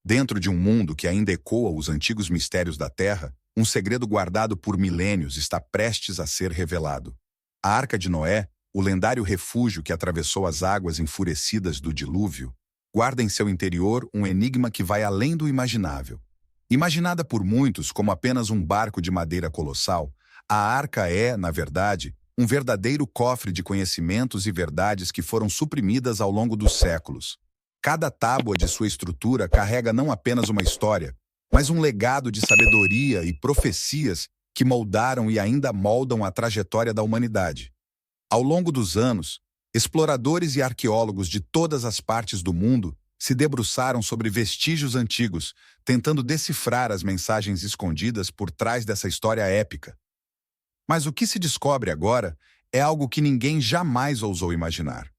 Dentro de um mundo que ainda ecoa os antigos mistérios da Terra, um segredo guardado por milênios está prestes a ser revelado. A Arca de Noé, o lendário refúgio que atravessou as águas enfurecidas do dilúvio, guarda em seu interior um enigma que vai além do imaginável. Imaginada por muitos como apenas um barco de madeira colossal, a Arca é, na verdade, um verdadeiro cofre de conhecimentos e verdades que foram suprimidas ao longo dos séculos. Cada tábua de sua estrutura carrega não apenas uma história, mas um legado de sabedoria e profecias que moldaram e ainda moldam a trajetória da humanidade. Ao longo dos anos, exploradores e arqueólogos de todas as partes do mundo se debruçaram sobre vestígios antigos, tentando decifrar as mensagens escondidas por trás dessa história épica. Mas o que se descobre agora é algo que ninguém jamais ousou imaginar.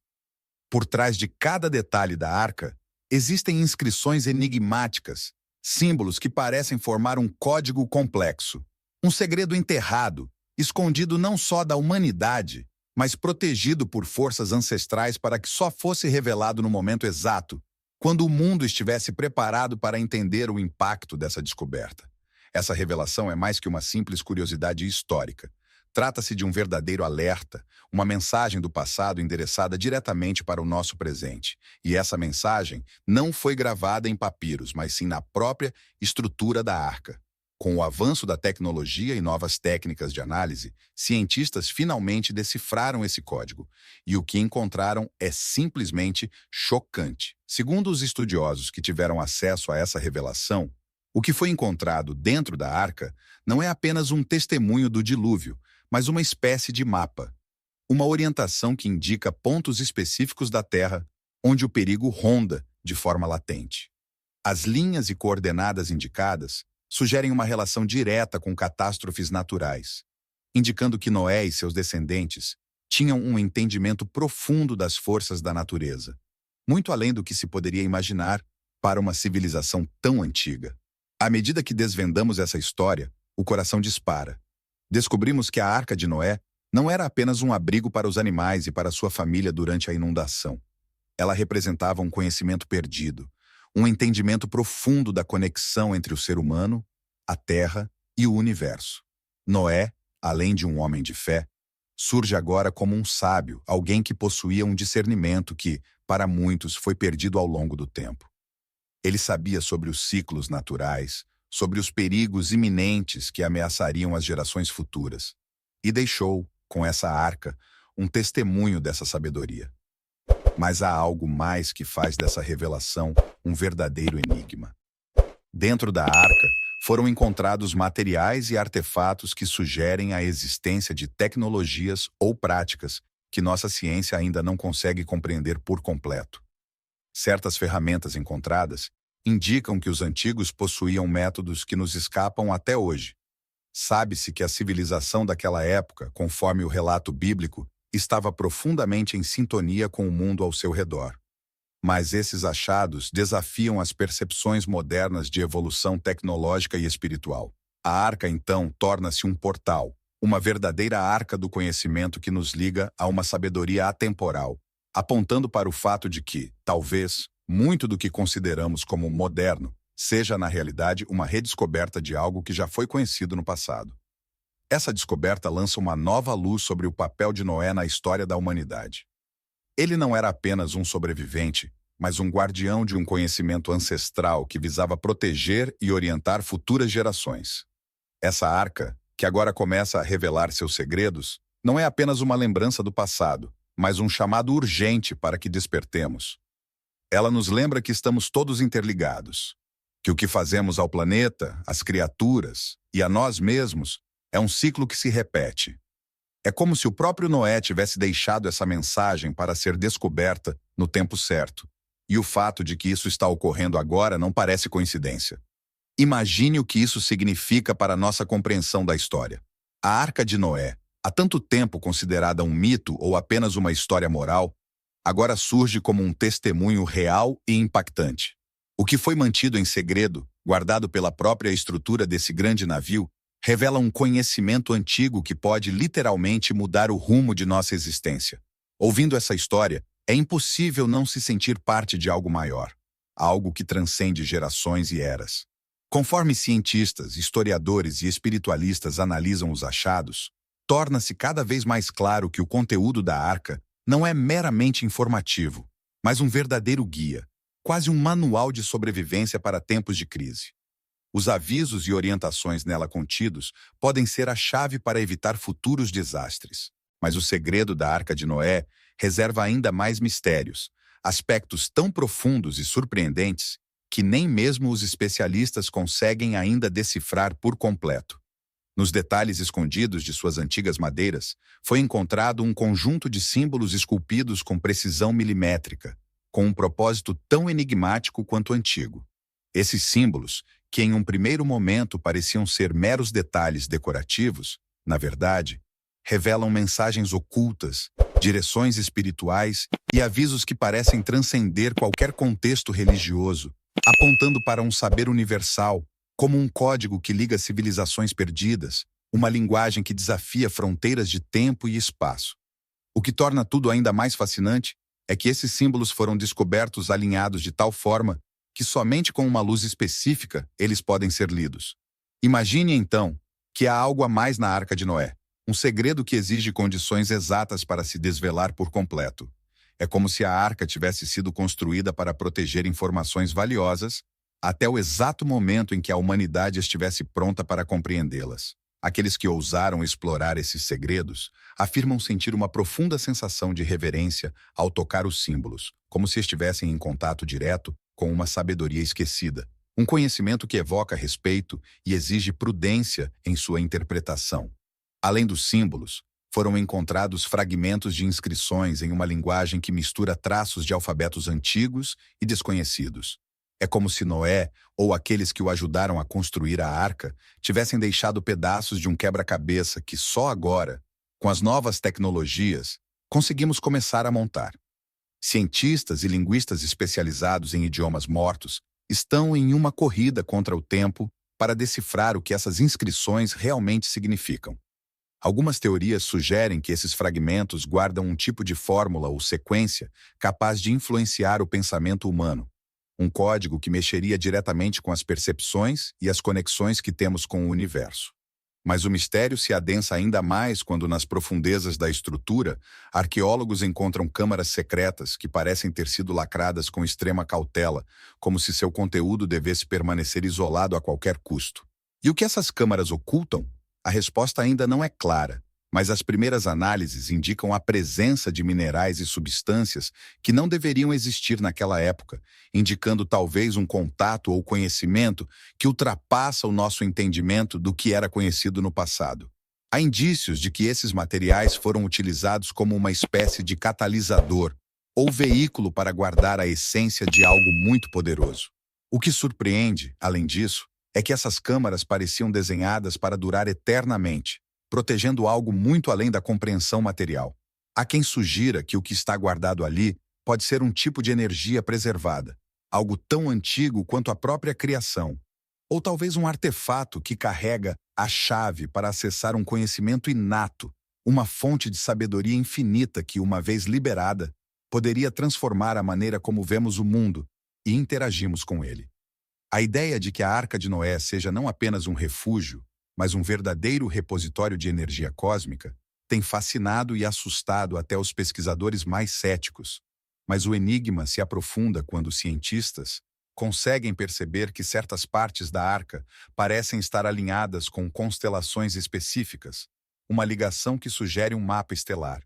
Por trás de cada detalhe da arca, existem inscrições enigmáticas, símbolos que parecem formar um código complexo. Um segredo enterrado, escondido não só da humanidade, mas protegido por forças ancestrais para que só fosse revelado no momento exato, quando o mundo estivesse preparado para entender o impacto dessa descoberta. Essa revelação é mais que uma simples curiosidade histórica. Trata-se de um verdadeiro alerta, uma mensagem do passado endereçada diretamente para o nosso presente. E essa mensagem não foi gravada em papiros, mas sim na própria estrutura da arca. Com o avanço da tecnologia e novas técnicas de análise, cientistas finalmente decifraram esse código, e o que encontraram é simplesmente chocante. Segundo os estudiosos que tiveram acesso a essa revelação, o que foi encontrado dentro da arca não é apenas um testemunho do dilúvio, mas uma espécie de mapa. Uma orientação que indica pontos específicos da Terra onde o perigo ronda de forma latente. As linhas e coordenadas indicadas sugerem uma relação direta com catástrofes naturais, indicando que Noé e seus descendentes tinham um entendimento profundo das forças da natureza, muito além do que se poderia imaginar para uma civilização tão antiga. À medida que desvendamos essa história, o coração dispara. Descobrimos que a Arca de Noé não era apenas um abrigo para os animais e para sua família durante a inundação. Ela representava um conhecimento perdido, um entendimento profundo da conexão entre o ser humano, a terra e o universo. Noé, além de um homem de fé, surge agora como um sábio, alguém que possuía um discernimento que, para muitos, foi perdido ao longo do tempo. Ele sabia sobre os ciclos naturais, sobre os perigos iminentes que ameaçariam as gerações futuras, e deixou, com essa arca, um testemunho dessa sabedoria. Mas há algo mais que faz dessa revelação um verdadeiro enigma. Dentro da arca, foram encontrados materiais e artefatos que sugerem a existência de tecnologias ou práticas que nossa ciência ainda não consegue compreender por completo. Certas ferramentas encontradas indicam que os antigos possuíam métodos que nos escapam até hoje. Sabe-se que a civilização daquela época, conforme o relato bíblico, estava profundamente em sintonia com o mundo ao seu redor. Mas esses achados desafiam as percepções modernas de evolução tecnológica e espiritual. A arca, então, torna-se um portal, uma verdadeira arca do conhecimento que nos liga a uma sabedoria atemporal, apontando para o fato de que, talvez, muito do que consideramos como moderno seja, na realidade, uma redescoberta de algo que já foi conhecido no passado. Essa descoberta lança uma nova luz sobre o papel de Noé na história da humanidade. Ele não era apenas um sobrevivente, mas um guardião de um conhecimento ancestral que visava proteger e orientar futuras gerações. Essa arca, que agora começa a revelar seus segredos, não é apenas uma lembrança do passado, mas um chamado urgente para que despertemos. Ela nos lembra que estamos todos interligados, que o que fazemos ao planeta, às criaturas e a nós mesmos é um ciclo que se repete. É como se o próprio Noé tivesse deixado essa mensagem para ser descoberta no tempo certo. E o fato de que isso está ocorrendo agora não parece coincidência. Imagine o que isso significa para a nossa compreensão da história. A Arca de Noé, há tanto tempo considerada um mito ou apenas uma história moral, agora surge como um testemunho real e impactante. O que foi mantido em segredo, guardado pela própria estrutura desse grande navio, revela um conhecimento antigo que pode literalmente mudar o rumo de nossa existência. Ouvindo essa história, é impossível não se sentir parte de algo maior. algo que transcende gerações e eras. Conforme cientistas, historiadores e espiritualistas analisam os achados, torna-se cada vez mais claro que o conteúdo da arca não é meramente informativo, mas um verdadeiro guia, quase um manual de sobrevivência para tempos de crise. Os avisos e orientações nela contidos podem ser a chave para evitar futuros desastres. Mas o segredo da Arca de Noé reserva ainda mais mistérios, aspectos tão profundos e surpreendentes que nem mesmo os especialistas conseguem ainda decifrar por completo. Nos detalhes escondidos de suas antigas madeiras, foi encontrado um conjunto de símbolos esculpidos com precisão milimétrica, com um propósito tão enigmático quanto antigo. Esses símbolos, que em um primeiro momento pareciam ser meros detalhes decorativos, na verdade, revelam mensagens ocultas, direções espirituais e avisos que parecem transcender qualquer contexto religioso, apontando para um saber universal, como um código que liga civilizações perdidas, uma linguagem que desafia fronteiras de tempo e espaço. O que torna tudo ainda mais fascinante é que esses símbolos foram descobertos alinhados de tal forma que somente com uma luz específica eles podem ser lidos. Imagine, então, que há algo a mais na Arca de Noé, um segredo que exige condições exatas para se desvelar por completo. É como se a arca tivesse sido construída para proteger informações valiosas até o exato momento em que a humanidade estivesse pronta para compreendê-las. Aqueles que ousaram explorar esses segredos afirmam sentir uma profunda sensação de reverência ao tocar os símbolos, como se estivessem em contato direto com uma sabedoria esquecida, um conhecimento que evoca respeito e exige prudência em sua interpretação. Além dos símbolos, foram encontrados fragmentos de inscrições em uma linguagem que mistura traços de alfabetos antigos e desconhecidos. É como se Noé, ou aqueles que o ajudaram a construir a arca, tivessem deixado pedaços de um quebra-cabeça que só agora, com as novas tecnologias, conseguimos começar a montar. Cientistas e linguistas especializados em idiomas mortos estão em uma corrida contra o tempo para decifrar o que essas inscrições realmente significam. Algumas teorias sugerem que esses fragmentos guardam um tipo de fórmula ou sequência capaz de influenciar o pensamento humano, um código que mexeria diretamente com as percepções e as conexões que temos com o universo. Mas o mistério se adensa ainda mais quando, nas profundezas da estrutura, arqueólogos encontram câmaras secretas que parecem ter sido lacradas com extrema cautela, como se seu conteúdo devesse permanecer isolado a qualquer custo. E o que essas câmaras ocultam? A resposta ainda não é clara, mas as primeiras análises indicam a presença de minerais e substâncias que não deveriam existir naquela época, indicando talvez um contato ou conhecimento que ultrapassa o nosso entendimento do que era conhecido no passado. Há indícios de que esses materiais foram utilizados como uma espécie de catalisador ou veículo para guardar a essência de algo muito poderoso. O que surpreende, além disso, é que essas câmaras pareciam desenhadas para durar eternamente, protegendo algo muito além da compreensão material. Há quem sugira que o que está guardado ali pode ser um tipo de energia preservada, algo tão antigo quanto a própria criação, ou talvez um artefato que carrega a chave para acessar um conhecimento inato, uma fonte de sabedoria infinita que, uma vez liberada, poderia transformar a maneira como vemos o mundo e interagimos com ele. A ideia de que a Arca de Noé seja não apenas um refúgio, mas um verdadeiro repositório de energia cósmica, tem fascinado e assustado até os pesquisadores mais céticos. Mas o enigma se aprofunda quando cientistas conseguem perceber que certas partes da arca parecem estar alinhadas com constelações específicas, uma ligação que sugere um mapa estelar.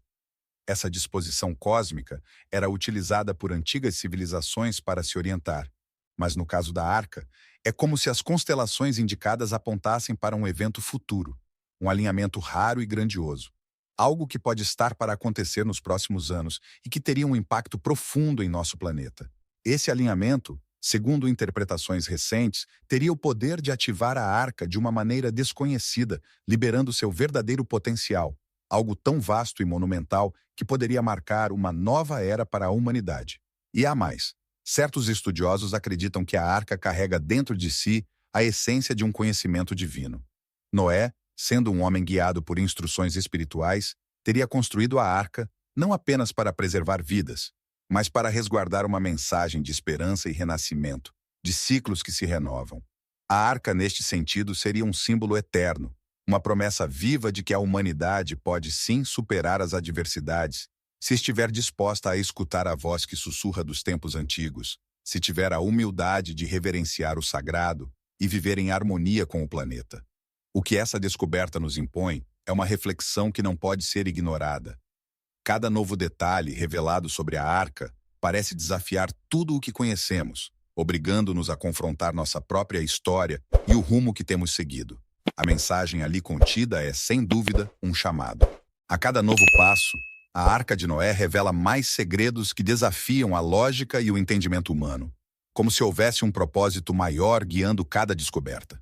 Essa disposição cósmica era utilizada por antigas civilizações para se orientar, mas no caso da arca, é como se as constelações indicadas apontassem para um evento futuro, um alinhamento raro e grandioso, algo que pode estar para acontecer nos próximos anos e que teria um impacto profundo em nosso planeta. Esse alinhamento, segundo interpretações recentes, teria o poder de ativar a arca de uma maneira desconhecida, liberando seu verdadeiro potencial, algo tão vasto e monumental que poderia marcar uma nova era para a humanidade. E há mais. Certos estudiosos acreditam que a arca carrega dentro de si a essência de um conhecimento divino. Noé, sendo um homem guiado por instruções espirituais, teria construído a arca não apenas para preservar vidas, mas para resguardar uma mensagem de esperança e renascimento, de ciclos que se renovam. A arca, neste sentido, seria um símbolo eterno, uma promessa viva de que a humanidade pode sim superar as adversidades, se estiver disposta a escutar a voz que sussurra dos tempos antigos, se tiver a humildade de reverenciar o sagrado e viver em harmonia com o planeta. O que essa descoberta nos impõe é uma reflexão que não pode ser ignorada. Cada novo detalhe revelado sobre a arca parece desafiar tudo o que conhecemos, obrigando-nos a confrontar nossa própria história e o rumo que temos seguido. A mensagem ali contida é, sem dúvida, um chamado. A cada novo passo, a Arca de Noé revela mais segredos que desafiam a lógica e o entendimento humano, como se houvesse um propósito maior guiando cada descoberta.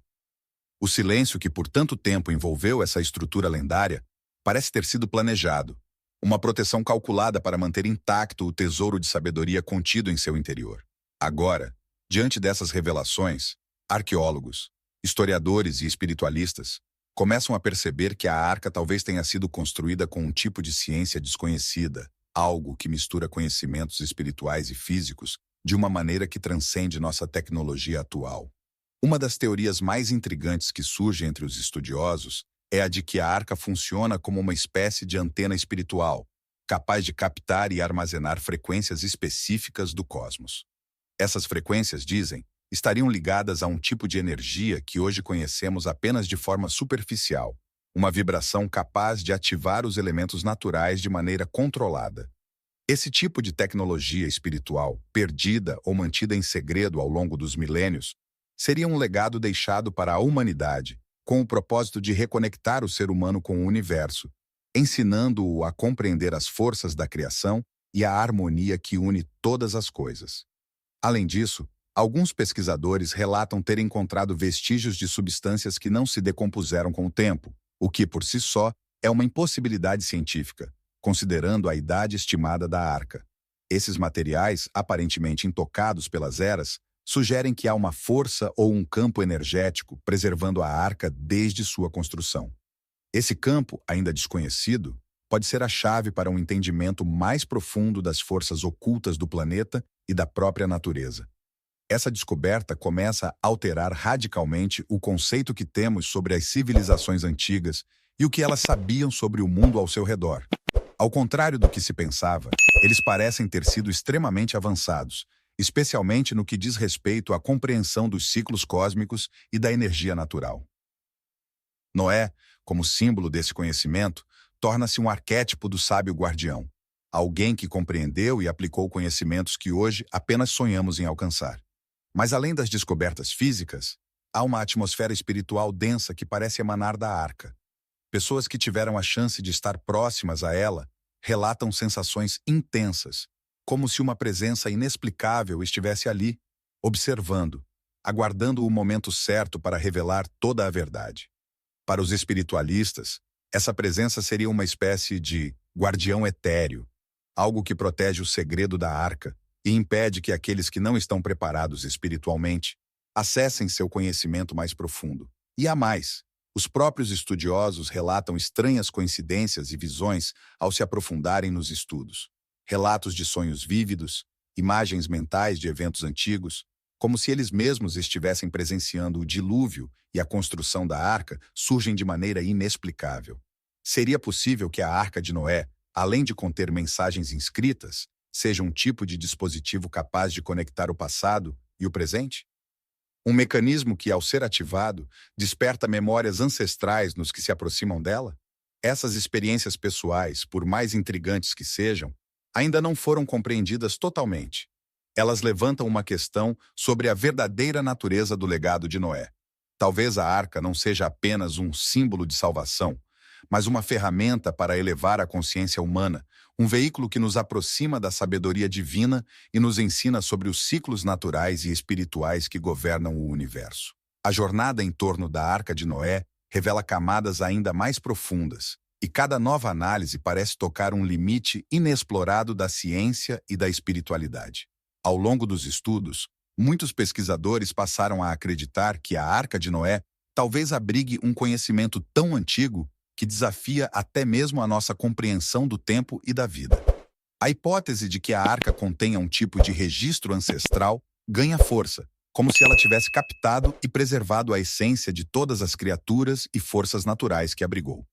O silêncio que por tanto tempo envolveu essa estrutura lendária parece ter sido planejado, uma proteção calculada para manter intacto o tesouro de sabedoria contido em seu interior. Agora, diante dessas revelações, arqueólogos, historiadores e espiritualistas começam a perceber que a arca talvez tenha sido construída com um tipo de ciência desconhecida, algo que mistura conhecimentos espirituais e físicos de uma maneira que transcende nossa tecnologia atual. Uma das teorias mais intrigantes que surge entre os estudiosos é a de que a arca funciona como uma espécie de antena espiritual, capaz de captar e armazenar frequências específicas do cosmos. Essas frequências, dizem, estariam ligadas a um tipo de energia que hoje conhecemos apenas de forma superficial, uma vibração capaz de ativar os elementos naturais de maneira controlada. Esse tipo de tecnologia espiritual, perdida ou mantida em segredo ao longo dos milênios, seria um legado deixado para a humanidade, com o propósito de reconectar o ser humano com o universo, ensinando-o a compreender as forças da criação e a harmonia que une todas as coisas. Além disso, alguns pesquisadores relatam ter encontrado vestígios de substâncias que não se decompuseram com o tempo, o que, por si só, é uma impossibilidade científica, considerando a idade estimada da arca. Esses materiais, aparentemente intocados pelas eras, sugerem que há uma força ou um campo energético preservando a arca desde sua construção. Esse campo, ainda desconhecido, pode ser a chave para um entendimento mais profundo das forças ocultas do planeta e da própria natureza. Essa descoberta começa a alterar radicalmente o conceito que temos sobre as civilizações antigas e o que elas sabiam sobre o mundo ao seu redor. Ao contrário do que se pensava, eles parecem ter sido extremamente avançados, especialmente no que diz respeito à compreensão dos ciclos cósmicos e da energia natural. Noé, como símbolo desse conhecimento, torna-se um arquétipo do sábio guardião, alguém que compreendeu e aplicou conhecimentos que hoje apenas sonhamos em alcançar. Mas além das descobertas físicas, há uma atmosfera espiritual densa que parece emanar da arca. Pessoas que tiveram a chance de estar próximas a ela relatam sensações intensas, como se uma presença inexplicável estivesse ali, observando, aguardando o momento certo para revelar toda a verdade. Para os espiritualistas, essa presença seria uma espécie de guardião etéreo, algo que protege o segredo da arca e impede que aqueles que não estão preparados espiritualmente acessem seu conhecimento mais profundo. E há mais. Os próprios estudiosos relatam estranhas coincidências e visões ao se aprofundarem nos estudos. Relatos de sonhos vívidos, imagens mentais de eventos antigos, como se eles mesmos estivessem presenciando o dilúvio e a construção da arca, surgem de maneira inexplicável. Seria possível que a Arca de Noé, além de conter mensagens inscritas, seja um tipo de dispositivo capaz de conectar o passado e o presente? Um mecanismo que, ao ser ativado, desperta memórias ancestrais nos que se aproximam dela? Essas experiências pessoais, por mais intrigantes que sejam, ainda não foram compreendidas totalmente. Elas levantam uma questão sobre a verdadeira natureza do legado de Noé. Talvez a arca não seja apenas um símbolo de salvação, mas uma ferramenta para elevar a consciência humana, um veículo que nos aproxima da sabedoria divina e nos ensina sobre os ciclos naturais e espirituais que governam o universo. A jornada em torno da Arca de Noé revela camadas ainda mais profundas, e cada nova análise parece tocar um limite inexplorado da ciência e da espiritualidade. Ao longo dos estudos, muitos pesquisadores passaram a acreditar que a Arca de Noé talvez abrigue um conhecimento tão antigo que desafia até mesmo a nossa compreensão do tempo e da vida. A hipótese de que a arca contenha um tipo de registro ancestral ganha força, como se ela tivesse captado e preservado a essência de todas as criaturas e forças naturais que abrigou.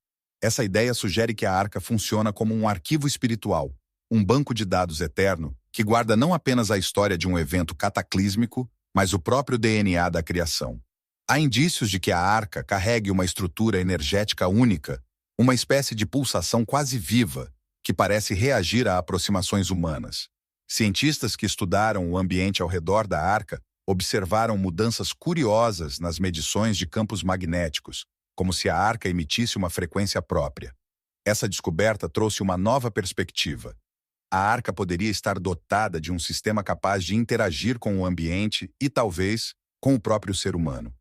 Essa ideia sugere que a arca funciona como um arquivo espiritual, um banco de dados eterno que guarda não apenas a história de um evento cataclísmico, mas o próprio DNA da criação. Há indícios de que a arca carregue uma estrutura energética única, uma espécie de pulsação quase viva, que parece reagir a aproximações humanas. Cientistas que estudaram o ambiente ao redor da arca observaram mudanças curiosas nas medições de campos magnéticos, como se a arca emitisse uma frequência própria. Essa descoberta trouxe uma nova perspectiva. A arca poderia estar dotada de um sistema capaz de interagir com o ambiente e, talvez, com o próprio ser humano.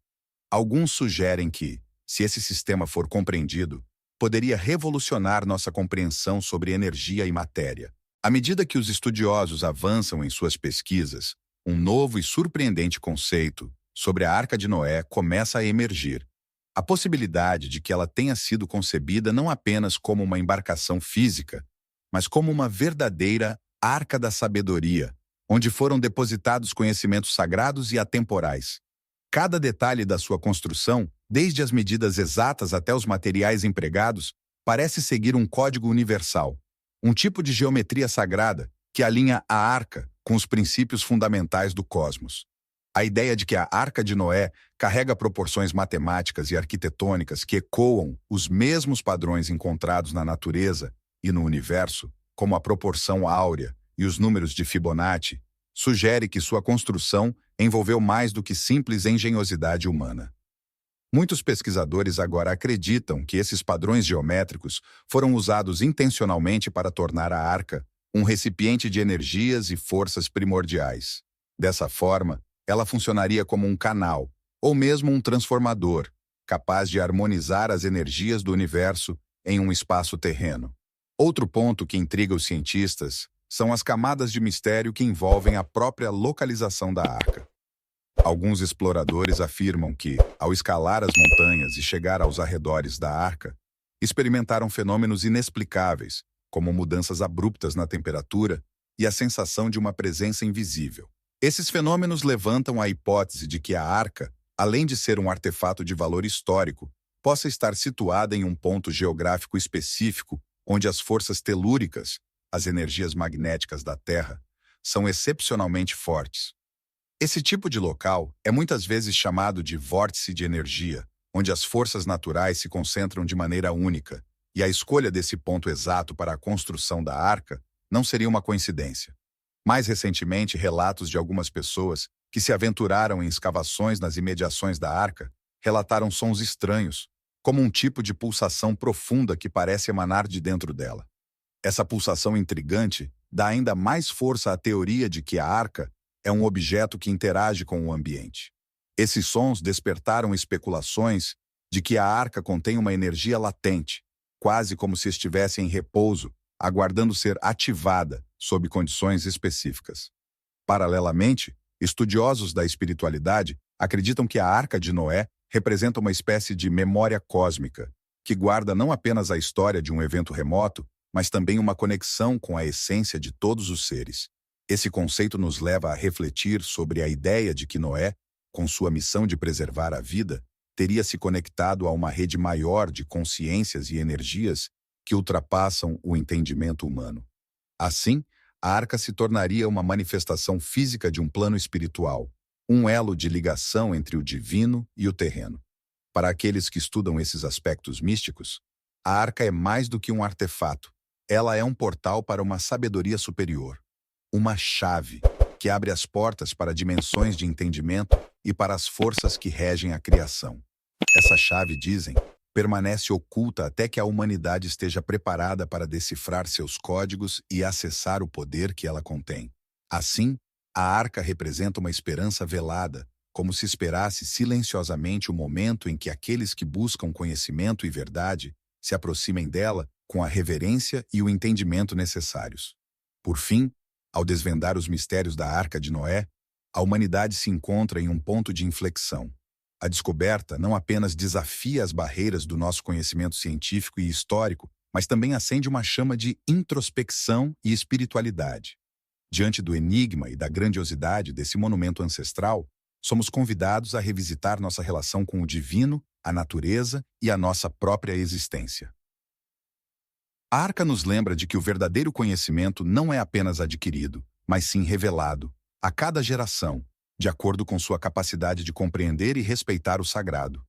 Alguns sugerem que, se esse sistema for compreendido, poderia revolucionar nossa compreensão sobre energia e matéria. À medida que os estudiosos avançam em suas pesquisas, um novo e surpreendente conceito sobre a Arca de Noé começa a emergir. A possibilidade de que ela tenha sido concebida não apenas como uma embarcação física, mas como uma verdadeira arca da sabedoria, onde foram depositados conhecimentos sagrados e atemporais. Cada detalhe da sua construção, desde as medidas exatas até os materiais empregados, parece seguir um código universal, um tipo de geometria sagrada que alinha a arca com os princípios fundamentais do cosmos. A ideia de que a Arca de Noé carrega proporções matemáticas e arquitetônicas que ecoam os mesmos padrões encontrados na natureza e no universo, como a proporção áurea e os números de Fibonacci, sugere que sua construção envolveu mais do que simples engenhosidade humana. Muitos pesquisadores agora acreditam que esses padrões geométricos foram usados intencionalmente para tornar a arca um recipiente de energias e forças primordiais. Dessa forma, ela funcionaria como um canal, ou mesmo um transformador, capaz de harmonizar as energias do universo em um espaço terreno. Outro ponto que intriga os cientistas são as camadas de mistério que envolvem a própria localização da arca. Alguns exploradores afirmam que, ao escalar as montanhas e chegar aos arredores da arca, experimentaram fenômenos inexplicáveis, como mudanças abruptas na temperatura e a sensação de uma presença invisível. Esses fenômenos levantam a hipótese de que a arca, além de ser um artefato de valor histórico, possa estar situada em um ponto geográfico específico onde as forças telúricas, as energias magnéticas da Terra, são excepcionalmente fortes. Esse tipo de local é muitas vezes chamado de vórtice de energia, onde as forças naturais se concentram de maneira única, e a escolha desse ponto exato para a construção da arca não seria uma coincidência. Mais recentemente, relatos de algumas pessoas que se aventuraram em escavações nas imediações da arca relataram sons estranhos, como um tipo de pulsação profunda que parece emanar de dentro dela. Essa pulsação intrigante dá ainda mais força à teoria de que a arca é um objeto que interage com o ambiente. Esses sons despertaram especulações de que a arca contém uma energia latente, quase como se estivesse em repouso, aguardando ser ativada sob condições específicas. Paralelamente, estudiosos da espiritualidade acreditam que a Arca de Noé representa uma espécie de memória cósmica, que guarda não apenas a história de um evento remoto, mas também uma conexão com a essência de todos os seres. Esse conceito nos leva a refletir sobre a ideia de que Noé, com sua missão de preservar a vida, teria se conectado a uma rede maior de consciências e energias que ultrapassam o entendimento humano. Assim, a arca se tornaria uma manifestação física de um plano espiritual, um elo de ligação entre o divino e o terreno. Para aqueles que estudam esses aspectos místicos, a arca é mais do que um artefato. Ela é um portal para uma sabedoria superior, uma chave que abre as portas para dimensões de entendimento e para as forças que regem a criação. Essa chave, dizem, permanece oculta até que a humanidade esteja preparada para decifrar seus códigos e acessar o poder que ela contém. Assim, a arca representa uma esperança velada, como se esperasse silenciosamente o momento em que aqueles que buscam conhecimento e verdade se aproximem dela com a reverência e o entendimento necessários. Por fim, ao desvendar os mistérios da Arca de Noé, a humanidade se encontra em um ponto de inflexão. A descoberta não apenas desafia as barreiras do nosso conhecimento científico e histórico, mas também acende uma chama de introspecção e espiritualidade. Diante do enigma e da grandiosidade desse monumento ancestral, somos convidados a revisitar nossa relação com o divino, a natureza e a nossa própria existência. A Arca nos lembra de que o verdadeiro conhecimento não é apenas adquirido, mas sim revelado, a cada geração, de acordo com sua capacidade de compreender e respeitar o sagrado.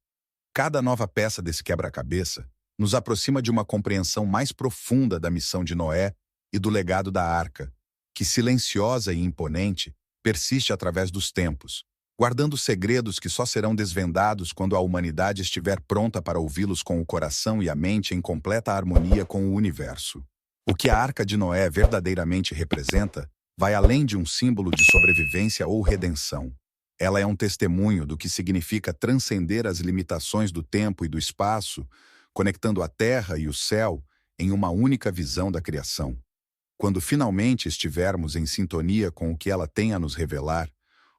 Cada nova peça desse quebra-cabeça nos aproxima de uma compreensão mais profunda da missão de Noé e do legado da Arca, que, silenciosa e imponente, persiste através dos tempos, guardando segredos que só serão desvendados quando a humanidade estiver pronta para ouvi-los com o coração e a mente em completa harmonia com o universo. O que a Arca de Noé verdadeiramente representa vai além de um símbolo de sobrevivência ou redenção. Ela é um testemunho do que significa transcender as limitações do tempo e do espaço, conectando a terra e o céu em uma única visão da criação. Quando finalmente estivermos em sintonia com o que ela tem a nos revelar,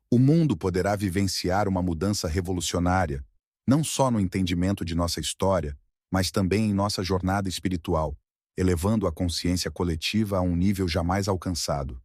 o mundo poderá vivenciar uma mudança revolucionária, não só no entendimento de nossa história, mas também em nossa jornada espiritual, elevando a consciência coletiva a um nível jamais alcançado.